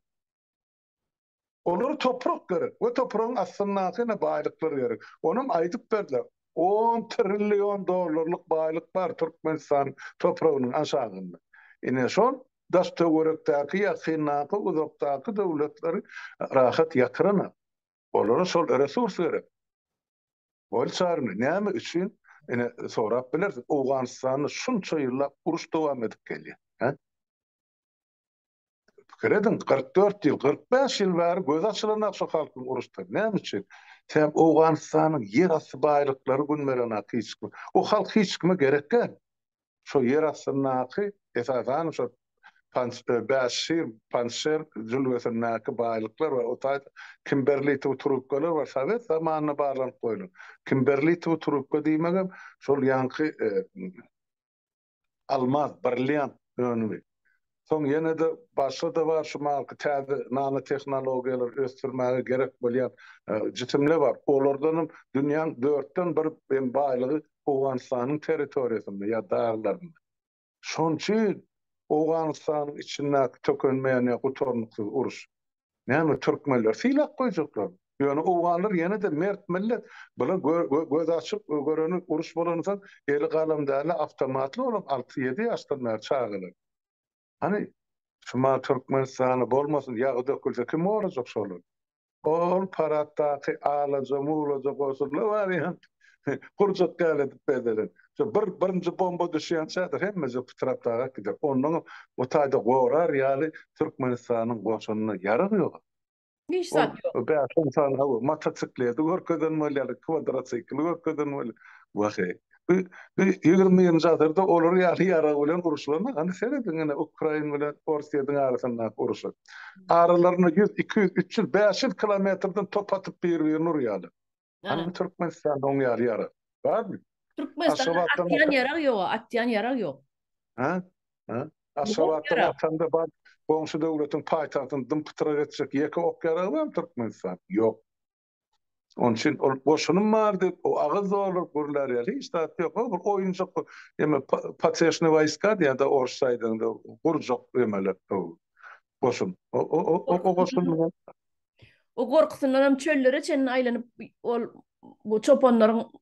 Olar toprak gerek. O toprağın aslyndakyna baýlyklar gerek. Onum aýdyp berdiler. 10 trilyon dolarlyk baýlyk bar Türkmenistan toprağının aşağında. Ine şol daştöwerekdäki ýakynnaky uzakdaky döwletleri rahat ýatyrana. Olara şol resurs gerek. Ol çarmy näme üçin ine sorap bilersin. Awganystany şunça ýyllap uruş dowam edip gelýär. Fikredin 44 ýyl, 45 ýyl bäri göz açylan şu halkyň uruşdy. Näme üçin? Sen Awganystanyň yer asty baýlyklary günmerine hiç o halk hiç kime gerekken. Şo yer astynaky esasan şo Panşer jülwesindäki baýlyklar we o taýda Kimberley trubkalar we Sowet zamanyna barlanyp goýulan. Kimberley trubka diýmegem şol ýanky almaz, brilliant önümi. Soň ýene de başga da bar şu marky täze nano tehnologiýalar ösdürmäge gerek bolýan jitimler bar. Olardanam dünýäň 4den 1 baýlygy Awganystanyň territoriýasynda ýa dağlarynda. Şonçy Awganystanyň içinde tökönmeýän gutornuksyz uruş. Näme türkmenler silak goýjaklar. Ýöne Awganlar ýene de mert millet. Bular göz açyp göreni uruş bolansa eli galamdaly awtomatly bolan 6-7 ýaşdan bäri çağılar. Hani şuma Türkmenistan'ı bolmasın yağı dökülse kim olacak şolu? Ol paratdaky alaja mulaja bolsunlar var ya. Kurcak galet bedelen. Birinci bomba düşýän çadır hemmesi tarapdaga gider. Onun o taýda gorar ýaly Türkmenistanyň goşunyna ýarag ýok. Hiç zat yok. Bäşin san hawa motosikleti görkezdenmeli, kvadrotsikli görkezdenmeli. Wahy 20-nji asyrda olar ýaly ýarag bilen uruşlarna, hani seredin ene Ukraina bilen Russiýanyň arasynda uruşy. Aralaryna 100, 200, 300, 500 kilometrden top atyp bir nur ýaly. Hani Türkmenistan oň ýaly ýarag. Barmy? Türkmenistan'da atyan yarak yok, atyan yarak yok. Ha? Ha? Aşgabatda atanda bar, goňşy döwletiň paýtagtyndan pytyrak etjek ýeke ok ýaragy bar Türkmenistan? Ýok. Onun için boşunum vardı, o ağız olur buralar ya, hiç de yok. O oyuncak, yani Pateşne Vayska diye de orsaydan da kurcak yemeler boşun. O boşun. O korkusundan çöllere çenin aylanıp bu çopanların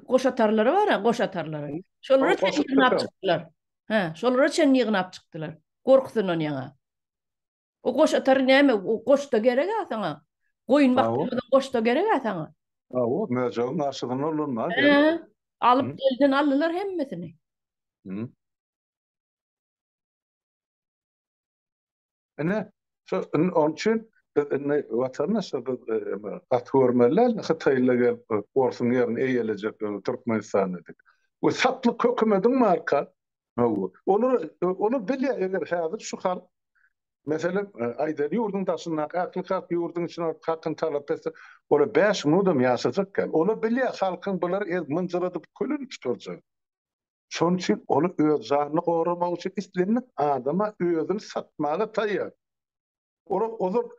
koş atarları var ya, koş atarları. Şollara çen yığınap çıktılar. Şollara çen yığınap çıktılar. Korkusundan yana. O koş atarı neyme? O koş da gerek ha sana. Koyun baktığında koş da gerek ha sana. O mecazın aşığın olunma. Alıp elden alırlar hemmesini. Ne? Onun için vatandaşlar atörmeler Hytaýla orsun ýerine eýelecek Türkmenistan dedik. O satlyk hökümetiň marka. Onu bilýär eger häzir şu hal mesela aýdar ýurdun taşyna aklyk ýurdun içine hakkyn talap etse ola 5 minudam ýaşajak. Onu bilýär halkyň bular mınjyradyp kölün tuturjak. Şoň üçin onu öz janyny goramak üçin islenip adama özüni satmaga taýýar. Ozor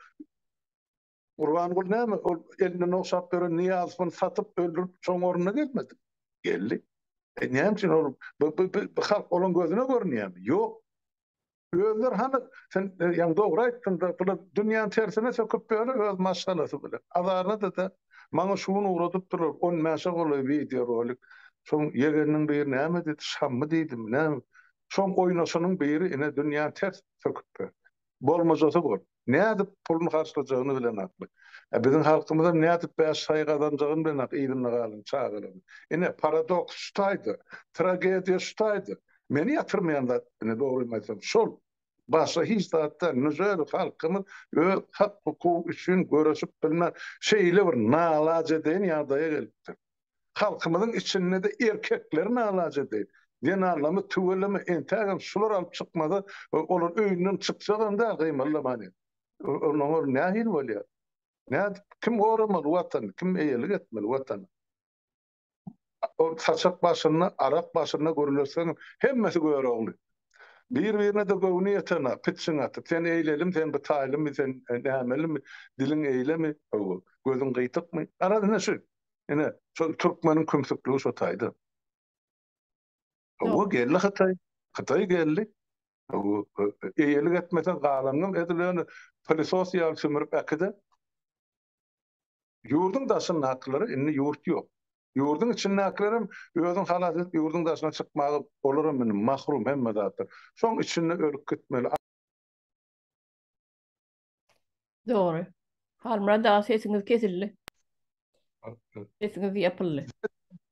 Urban näme eline noşap gören niýazyn satyp öldürüp çoň orunyna gelmedi. Geldi. Näme üçin ol halk olan gözüne görnýär? Ýok. Özler hani sen ýa dogry aýtdın da bu dünýäň tersine söküp berýär öz maşgalasy bilen. Azarna da maňa şunu uradyp durar. On maşa goly video rolik. Şoň ýegeniň biri näme dedi? Şammy diýdim. Näme? Şoň oýnaşanyň biri ene dünýä ters söküp berýär. Bolmajasa bol. Näde pulunu harçlajagyny bilen atly. Biziň halkymyza näde beş saý kazanjagyny bilen ýygyny galyn çağıryn. Ene paradoks şutaýdy, tragediýa şutaýdy. Meni ýatyrmaýanlar, ene dogry aýtsam, şol başa hiç zatdan nüzül halkymyz hak hukuk üçin görüşip bilmän şeýle bir nalaç eden ýagdaýa gelipdir. Halkymyzyň içinde de erkekler nalaç eder. Genarlamy tüwelimi entägem şular alyp çykmady, olar öýünden çykjaganda gymallamaný. Onun ne hil bolýar? Ne kim goramaly watan, kim eýelik etmeli watan? O saçak başyna, arak başyna görülürsen hemmesi görogly. Bir-birine de gowny ýetene, pitçiň aty. Sen eýlelim, sen bu taýlym, sen nämelim, dilin eýlemi, gözüň gyýtykmy? Arada näşe? Ene, şol türkmeniň kümsükligi şo taýdy. O geldi Hatay. Hatay geldi. O eýelik etmesen galanyň edilen filosofiyal sümürüp akdy. Yurdun daşynyň haklary, inni yurt ýok. Yurdun içinde aklarım, özün halat edip yurdun daşına çıkmağı olurum benim, mahrum hemme zatlar. Şoň içinde ölüp gitmeli. Doğru. Halmra da sesiniz kesildi. Sesiniz yapıldı.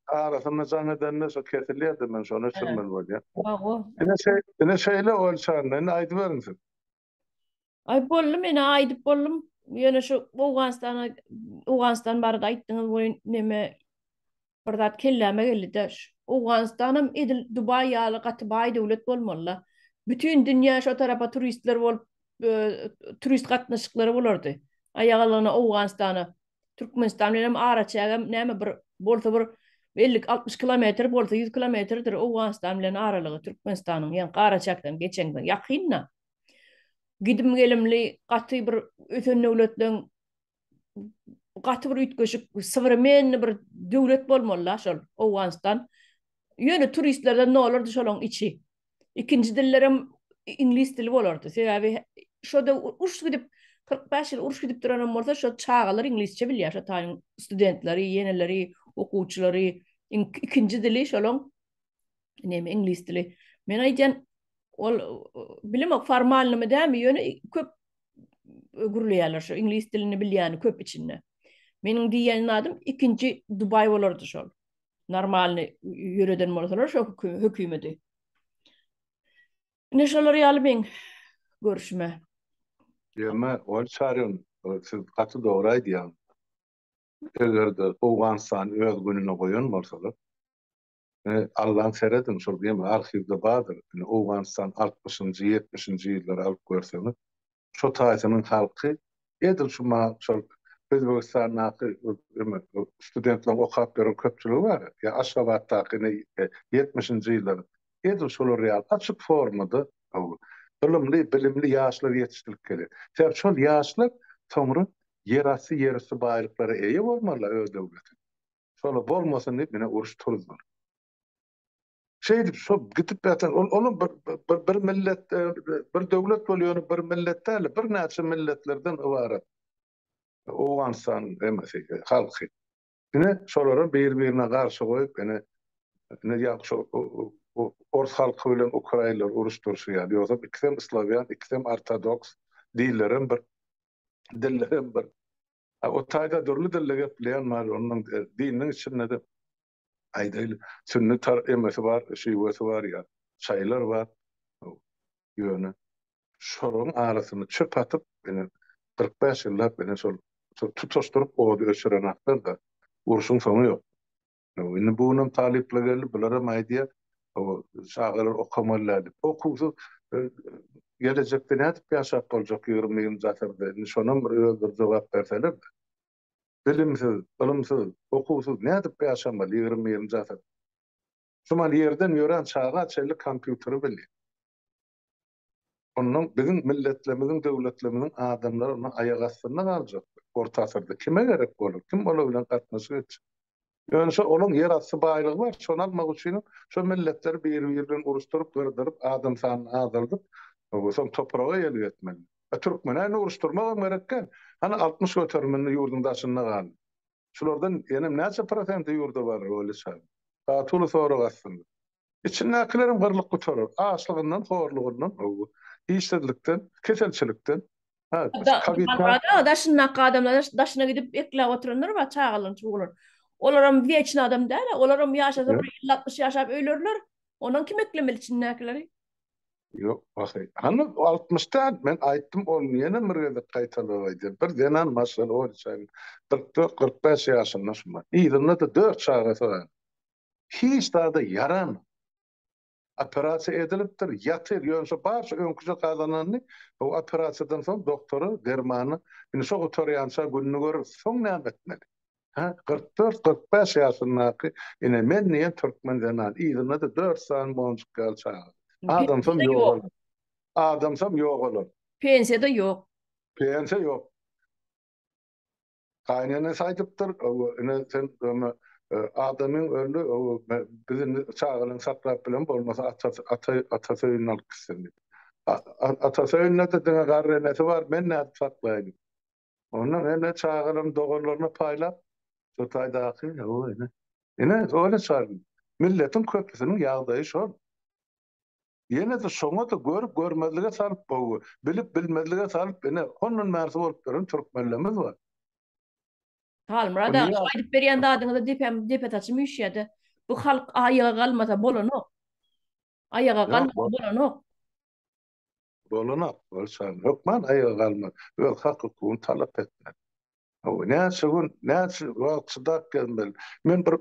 Arasında zannedenle so kesilýärdi, men şonu sürmeli bolýar. O. Ine şeýle olsan, ine aýdyp berňiz. Ay bollum, ene aýdyp bollum. Ýene şu Awganistan barada aýtdyňyz boýun neme bir zat kelleme geldi. Awganistanam edil Dubai ýaly gaty döwlet bolmaly. Bütün dünýä şo tarafa turistler bolup turist gatnaşyklary bolardy. Aýagalana Awganistana, Türkmenistan bilen araçagam näme bir bolsa bir 50-60 kilometr bolsa 100 kilometrdir Awganistan bilen aralygy Türkmenistanyň ýa Garaçakdan geçenden ýakynna. Gidim gelimli gaty bir öten döwletden gaty bir ütgeşik современный bir döwlet bolmaly şol Awganistan. Ýöne turistlerden ne olardy şolaň içi. İkinci dillerim İngiliz dili bolardy. Sebäbi şoda uruş gidip 45 ýyl uruş gidip duran bolsa şo çağalar İngilizçe bilýär. Şo taýyň studentleri, ýeneleri, okuwçylary ikinci dili şolaň näme İngiliz dili. Men aýdýan ol bilemek formalnymy dämi ýöne köp gurulýarlar şo İngiliz dilini bilýäni köp içinde. Meniň diýen adym ikinci Dubai bolardy şol. Normalny ýöreden bolsalar şo hökümeti. Ne şolar ýaly ben görüşme. Ýa-ma ol çaryn, siz gaty dogry aýdýan. Egerde Awganistan öz gününe goýan bolsalar, Allah'ın seredin şol diýme arhivde bardyr. Awganistan 60-njy 70-nji ýyllar alyp görseniz, şo taýsynyň halky edil şuma şol Özbekistanyň studentler okap beren köpçüligi bar. Ya Aşgabatdaky 70-nji ýyllar edil şol real açyk formada bilimli ýaşlar ýetişdirip gelir. Sebäp şol ýaşlar soňra yerasy baýlyklara eýe bolmaly öz döwleti. Şola bolmasyn diýip mene uruş turuzlar. Şeydip şo gitip ýatan onu bir millet bir döwlet bolýar, bir millet däl, bir näçe milletlerden ibaret. Awganistan emesi halky. Ine şolara bir-birine garşy goýup ene ýa-da Ors halky bilen Ukrainalar uruş durşýar. Ýogsa ikisem Slavian, ikisem Ortodoks dillerin bir. O taýda dürli dille gepleýän mar onuň dininiň içinde de aýdaýly sünnet emesi bar, şeýwesi bar ýa, çaýlar bar. Ýöne şoň arasyny çöp atyp, ene 45 ýyllap ene şol tutuşdurup ody öçüren aklar da uruşun sonu ýok. Ine bunun talipleri bulara aýdýar. O şagyr okamalar. Okuwsuz gelecekde nädip ýaşap boljak 20 ýyl zatyrda. Şonam bir jogap berseler. Bilimsiz, okuwsuz nädip ýaşamaly 20 ýyl zatyrda. Şumal ýerden ýören çağa çellik kompýuteri bilýär. Onun bizim milletlerimiziň, döwletlerimiziň adamlary ona aýak astyna galjak. Orta asyrda kime gerek bolar? Kim ola bilen gatnaşyp ýöne şo olaň ýer asty baýlygy bar. Şonu almak üçin şo milletler bir-birinden uruşdurup, gyrdyryp, adam sanyny azaldyp, soň toprağa ýelip etmeli. Türkmenäni uruşdurmak gerekken, hani 60 götermeni ýurdun daşyna gal. Şulardan ýene näçe prosent ýurda bar öýleşär. Gatyly sorak aslında. İçindekilerin gyrlyk gutarır. Açlygyndan, horlugyndan, işsizlikden, keselçilikten. Daşyna adamlar daşyna gidip ekle oturanlar var, çağalan çugular. Olaram vieçli adam däl, olaram ýaşasa 60 ýaşap öýlerler. Onuň kim eklemeli içindekileri? Yok, bakay. Hani 60'ta ben aýtdym ol ýene bir gaýtalyp bir denan masal olsa 44-45 ýaşynda şuma. Ýylynda da 4 çağrasa. Hiç da yaran. Operasiya edilipdir, yatır, ýönse barça öňküje kazananny o operasiýadan soň doktory, dermany, indi şo oturýança günni görür, soň näme etmeli? Ha, 44-45 ýaşyndaky, ine men niýe türkmenden al, ýygyna da 4 san monjuk galça. Adamsam Pensiyada ýok yok. olur. Adamsam ýok olur. Pensiyada yok. Pensiýa ýok. Kaynana saydıptır, ine sen adamın öldü, bizim çağırın satrap bilen bolmasa ata söyünün alıp gitsin. Ata söyünün de dine garreneti var, men ne saklayayım. Ondan ene çağırın doğrularını payla, sotaydaky, o ene. Ene öyle çağırın. Milletin köprüsünün yağdayı şol. Yine de şoňa da görüp görmezlige salyp bogu, bilip bilmezlige salyp ene onun mersi bolup duran türkmenlerimiz var. Halmara O da niye aýdyp berýän dadyňyza depet açym üşýärdi. Bu halk aýaga galmasa bolanok. Aýaga yok galmasa bolanok. bolana, bolsan. Yok man ayağa kalma. Öl hakkını talep etme. O näçe wagtda gelmeli. Men bir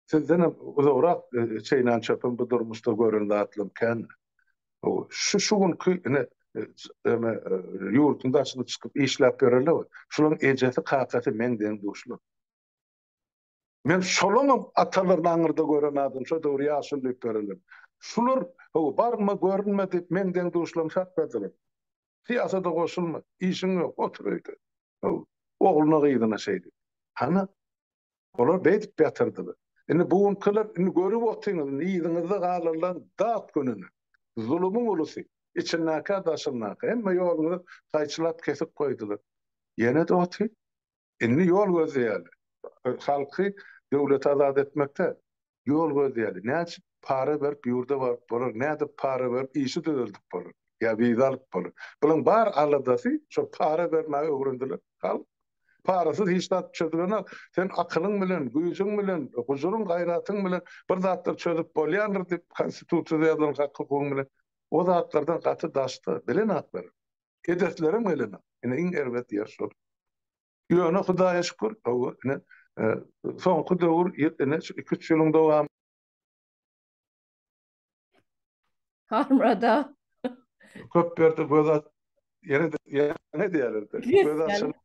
sizden uzak şeyle çöpüm bu durmuşda göründü atlımken. O şu günkü ne yurtun daşına çıkıp işläp bererler. Şuların ejeti kakati menden duşlu. Men şolanyň atalarını aňyrda gören adam, şo döwür ýaşylyp bererler. Şular barma görünmedi menden duşlam satmadylar. Siyasata goşulma, işin yok, otur öýde. Ogluny gyýdyna şeýdi. Hana olar beýdip ýatyrdylar. Indi bugunkylar indi görüp otyňyz, ýygyňyzda galanlar dat gününi. Zulümüň ulusy. İçinnäki daşynnaky, hemme ýoluny taýçylap kesip goýdular. Ýene de oty. Indi ýol gözleýär. Halky döwlet azad etmekde ýol gözleýär. Näçe para berip ýurda bar bolar, näde para berip işi düzeltip bolar. Ya viza alyp bolar. Bulan bar aladasy, şo para bermäge öwrendiler. Hal parasız hiç zat çözülene sen akylyň bilen, güýjüň bilen, huzuryň, gaýratyň bilen bir zatlar çözüp bolýandyr diýip konstitusiýada ýazylan hakyň bilen o zatlardan gaty daşdy. Bilen haklar. Hedeflerim bilen. Ine iň erbet ýer şol. Ýöne Hudaýa şükür, ine soňky döwür ýetene 2-3 ýylyň dowam. Halmara da. Köp berdi göz ýene diýerler. Göz açyp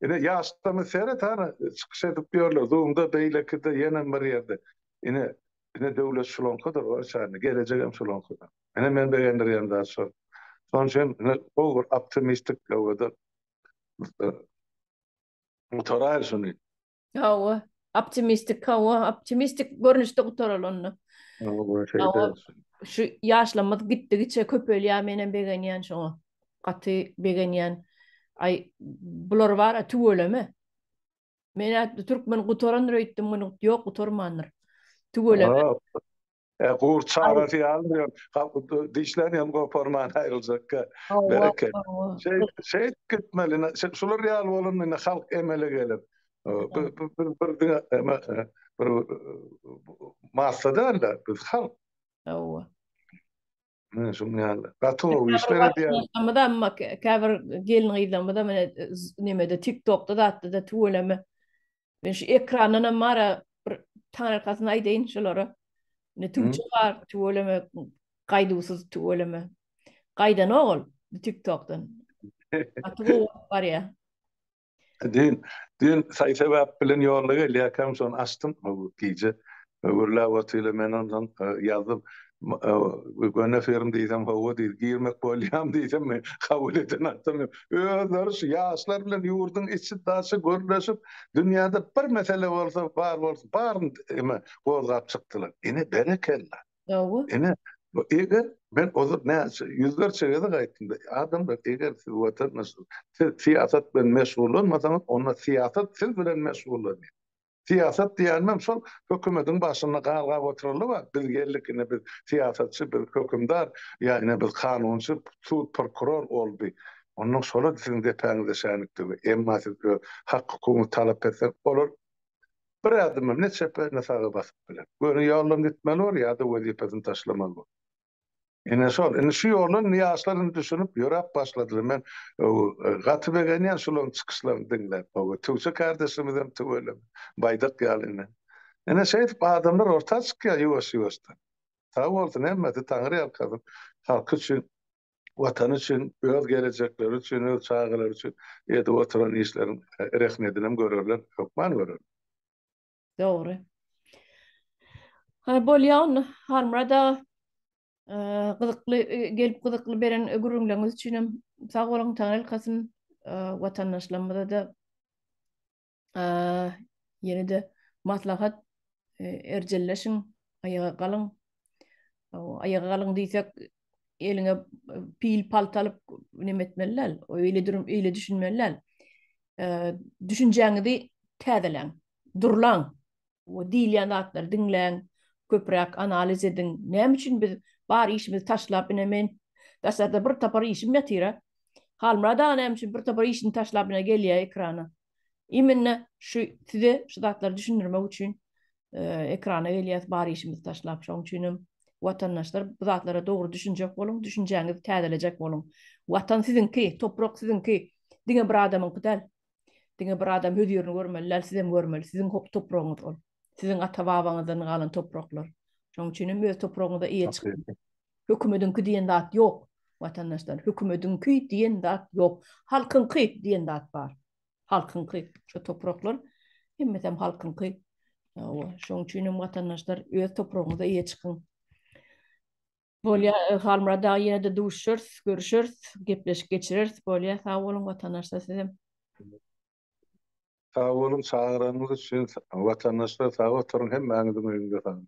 ine ýaşdamy seret hana çykyş edip ýörler. Zoomda beýlekide ýene bir ýerde. Ine döwlet şulankadyr, o şäherine gelecegem şulankadyr. Ine men beýendirýän da şol. Soňşem ower optimistik gowda. Mutarayl şunu. Hawa optimistik görnüşde gutoral onu. Hawa şu ýaşlamaz gitdigiçe köpelýär menen begenýän şoňa. Gaty begenýän. Ay bular var tüweleme. Men türkmen gutoran röýtdim muny ýok gutormandyr. Tüweleme. Gur çağrı almıyor. Dişlerini hem koparman ayrılacak. Bereket. Şey gitmeli. Şular real olun halk emele gelir. Bir masada da biz halk. Ne şunu yani. Batı işlere diye. Ama da kaver gelin giydim da men nemede TikTok'ta da tüweleme. Ben şu ekranına mara taner kasna aýdyn şolara. Ne Türkçe var, tüweleme, gaýdusuz tüweleme. Gaýdan ogul, TikTok'dan. Atı var ya. Din sayfabap bilen ýorlagy elýäkem şonu açdym, o gije. Öwürlä watyla men ondan ýazdyp, göne firm diýsem, hawa diýip girmek bolýam diýsem, men kabul eden atdym. Özleri şu ýaşlar bilen ýurdun içi daşy görleşip, dünýäde bir mesele bolsa, baryn gozgap çykdylar. Ine berekella. Ine eger ben ozur näçe yüzlerçe gede gaýtdym. Adam da eger watandaş siýasat bilen meşgul bolmasaňyz, onda siýasat siz bilen meşgul bolýar. Siýasat diýelmem şol hökümetiň başyna galgap otururlar. Biz geldik biz siýasatçy, biz hökümdar, ýa-ni biz kanunçy, sud prokuror boldy. Onuň şola siziň depäňizde şänlikdi. Emma siz hak hukumy talap etsen bolar. Bir adamym ne çepe ne sağa basyp bilen. Göre ýolum gitmeli bar ýa-da wezipesini taşlamaly bar. Ene şol, ene şu ýolun ýaşlaryny düşünüp ýörap başladylar. Men gaty begenýän şolaryň çykyşlaryny dinläp, o Türkçe kardeşimizem tüwelem. Baýdak ýalyny. Ene şeýdip adamlar orta çykýar ýuwaş-ýuwaşdan. Sag bolsun hemmeti Taňry ýalkadyp, halky üçin, watan üçin, öz gelecekleri üçin, öz çağlar üçin ýa-da oturan işlerin rehmedinem görürler, hukman görürler. Doğru. Bolýan harmada gyzykly gelip gyzykly beren ögürüňleriniz üçinem sag bolan Taňry ýalkasyn watandaşlarymyza da ýene de maslahat erjelleşiň, ayaga galyň. Ayaga galyň diýsek eliňe pil palto alyp nemetmeliler, öýle durum, öýle düşünmeliler. Düşünjäňizi täzeleň, durlaň, o diýilýän zatlar diňleň, köprek analiz ediň. Näme üçin biz bar işimizi taşlap inemen, daşlarda bir tapar işim ýatyra. Halmada näme üçin bir tapar işini taşlap ine gelýär ekrana. Iminne şu size şu zatlar düşündirmek üçin ekrana gelýär bar işimizi taşlap şoň üçin watandaşlar bu zatlara dogry düşünjek bolun, düşünjäňizi täzelejek bolun. Watan sizinki, toprak sizinki. Diňe bir adamyň gytal. Diňe bir adam öz ýerini görmeliler, sizem görmeli. Sizin topragyňyz ol. Sizin ata-babaňyzdan galan topraklar. Şoň üçin öz topragyňyzda iýe çykyp. Hökümetiňki diýen zat ýok. Watandaşlar, hökümetiňki diýen zat ýok. Halkynky diýen zat bar. Halkynky şu topraklar hemmesem halkynky. Şoň üçin watandaşlar öz topragyňyzda iýe çykyn. Bolýa halmada ýene de duşurys, görüşürüz, gepleşip geçiririz. Bolýa sag bolun watandaşlar sizem. Sag bolun çağıranymyz üçin watandaşlar sag oturun hemmäňiziň öýünde.